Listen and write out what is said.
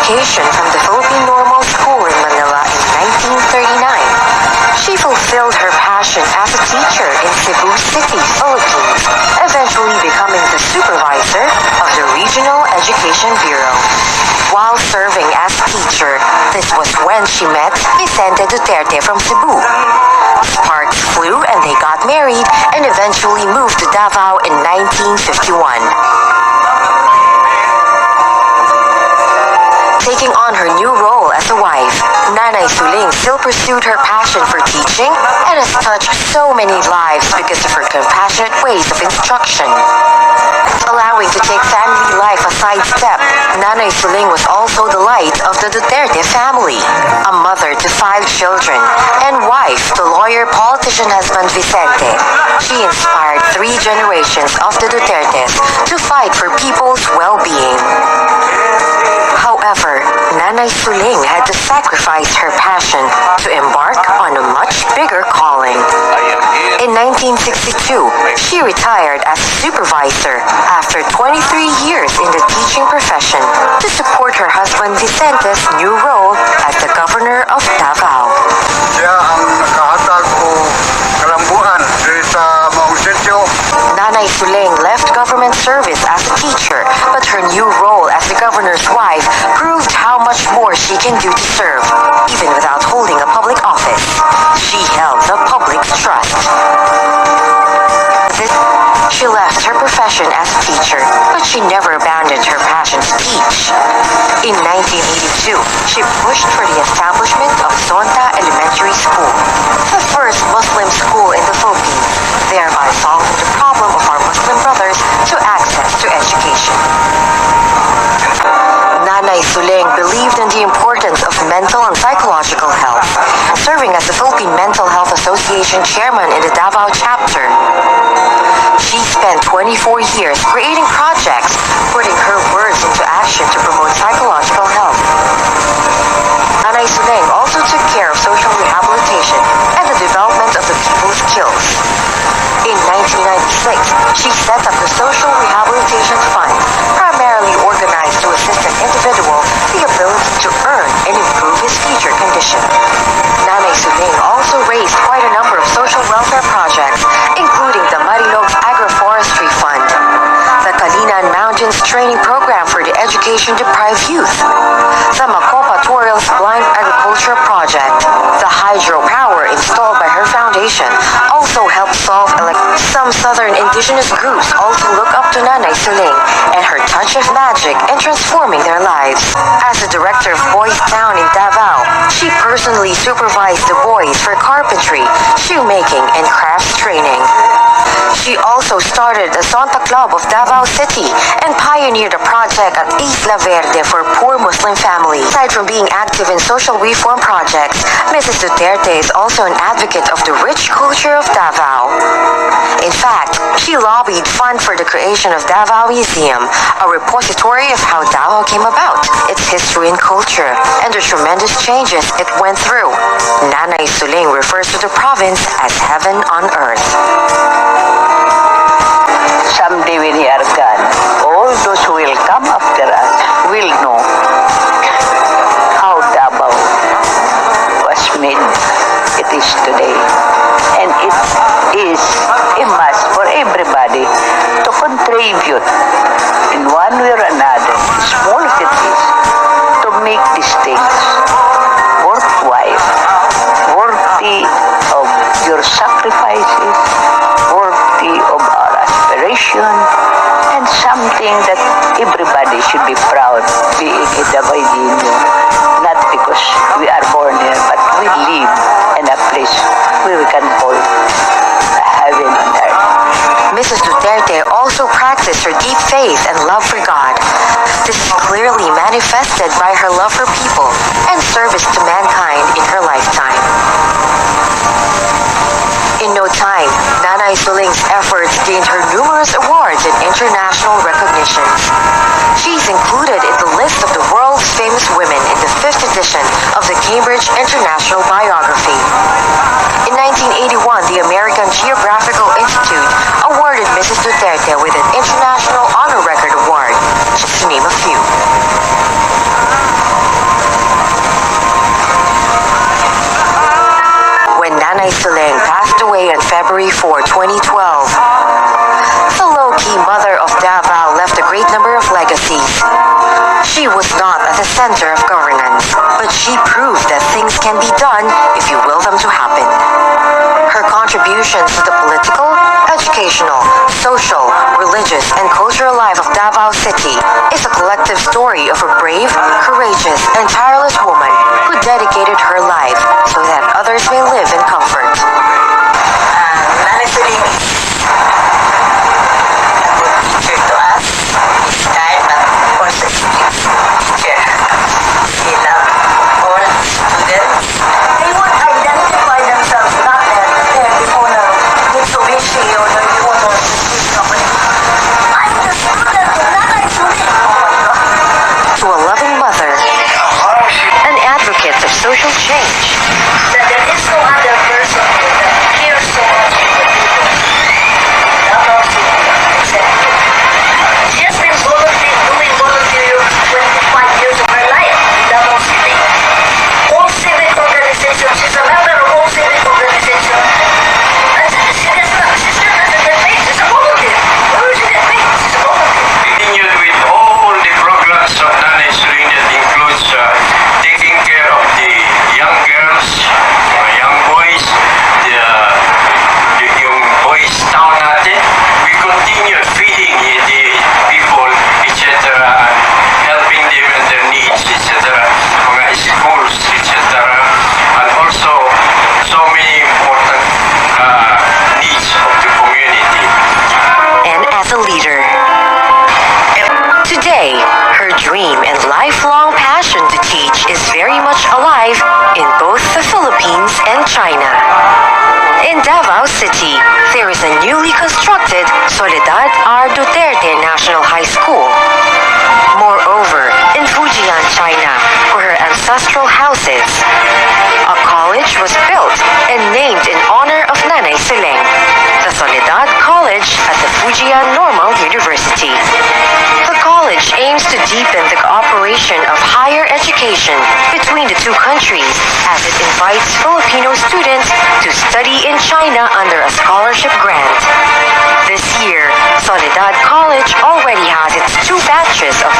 education from the Philippine Normal School in Manila in 1939. She fulfilled her passion as a teacher in Cebu City, Philippines, eventually becoming the supervisor of the Regional Education Bureau. While serving as teacher, this was when she met Vicente Duterte from Cebu. Sparks flew and they got married and eventually moved to Davao in 1951. Taking on her new role as a wife, Nanay Suling still pursued her passion for teaching and has touched so many lives because of her compassionate ways of instruction. Allowing to take family life a sidestep, Nanay Suling was also the light of the Duterte family, a mother to 5 children, and wife to lawyer-politician husband Vicente. She inspired 3 generations of the Dutertes to fight for people's well-being. However, Nanay Suling had to sacrifice her passion to embark on a much bigger calling. In 1962, she retired as a supervisor after 23 years in the teaching profession to support her husband Vicente's new role as the governor of Davao. Siya ang nakahatag o kalambuan sa maong sityo. Nanay Suling left government service as a teacher, but her new role as the governor's wife proved how much more she can do to serve, even without holding a public office. She held the public's trust. She left her profession as a teacher, but she never abandoned her passion to teach. In 1982, she pushed for the establishment of Zonta Elementary School, the first Muslim school in the Philippines, thereby solving the problem of our Muslim brothers to access to education. Nanay Suling believed in the importance of mental and psychological health, serving as the Philippine Mental Health Association chairman in the Davao chapter. She spent 24 years creating projects, putting her words into action to promote psychological health. Nanay Suling also took care of social rehabilitation and the development of the people's skills. In 1996, she set up the Social Rehabilitation Fund, primarily organized to assist an individual the ability to earn and improve his future condition. Nanay Suling also raised quite a number of social welfare projects, including the Marilog Agroforestry Fund, the Kalinan Mountains Training Program for the Education-Deprived Youth, the Macopa Tutorials Blind Agriculture Project. The hydropower installed by her foundation also helped solve some southern indigenous groups also look up to Nanay Suling and her touch of magic in transforming their lives. As the director of Boys Town in Davao, she personally supervised the boys for carpentry, shoemaking, and crafts training. She also started the Zonta Club of Davao City and pioneered a project at Isla Verde for poor Muslim families. Aside from being active in social reform projects, Mrs. Duterte is also an advocate of the rich culture of Davao. In fact, she lobbied fund for the creation of Davao Museum, a repository of how Davao came about, its history and culture, and the tremendous changes it went through. Nanay Suling refers to the province as heaven on earth. Someday when we are gone, all those who will come after us will know how Davao was made it is today. And it is a must for everybody to contribute in one way or another, small as it is, to make these things worthwhile, worthy of your sacrifices, worthy of our aspiration, and something that everybody should be proud being a Davaoino, not because we are born here, but we live in a place where we can call heaven on earth. Mrs. Duterte also practiced her deep faith and love for God. This is clearly manifested by her love for people and service to mankind in her lifetime. In no time, Nanay Suling's efforts gained her numerous awards and international recognitions. She's included in the list of the world's famous women in the 5th edition of the Cambridge International Biography. In 1981, the American Geographical Institute awarded Mrs. Duterte with an International Honor Record Award, just to name a few. February 4, 2012. The low-key mother of Davao left a great number of legacies. She was not at the center of governance, but she proved that things can be done if you will them to happen. Her contributions to the political, educational, social, religious, and cultural life of Davao City is a collective story of a brave, courageous, and tireless woman who dedicated her life so that others may live in comfort. Nanay Suling is a good teacher to us. He's kind but also a strict teacher. He loved all students. They would identify themselves not there before the Mitsubishi or the Honda Mitsubishi company. I'm the student of Nanay Suling. To a loving mother, an advocate of social change, That there is no other person here that cares so much for the people. Davao City except you. She has been doing volunteer 25 years of her life in Davao City. All civic organizations, she's a member of all civic organizations. And she still doesn't get paid. She's a volunteer. Why would she get paid? She's a volunteer. Continued with all the programs of Nanay Suling that includes taking care of the young girls, young boys, the young boys town natin. We continue feeding the people, etc. and helping them and their needs, etc. Mga schools, etc. and also so many important needs of the community. and as a leader. Today, her dream and lifelong passion to teach is very much alive in both the Philippines and China. In Davao City, there is a newly constructed Soledad R. Duterte National High School. Moreover, in Fujian, China, where her ancestral house is, a college was built and named in honor of Nanay Suling, the Soledad College at the Fujian Normal University. The college aims to deepen the cooperation of higher education between the two countries as it invites Filipino students to study in China under a scholarship grant. This year, Soledad College already has its 2 batches of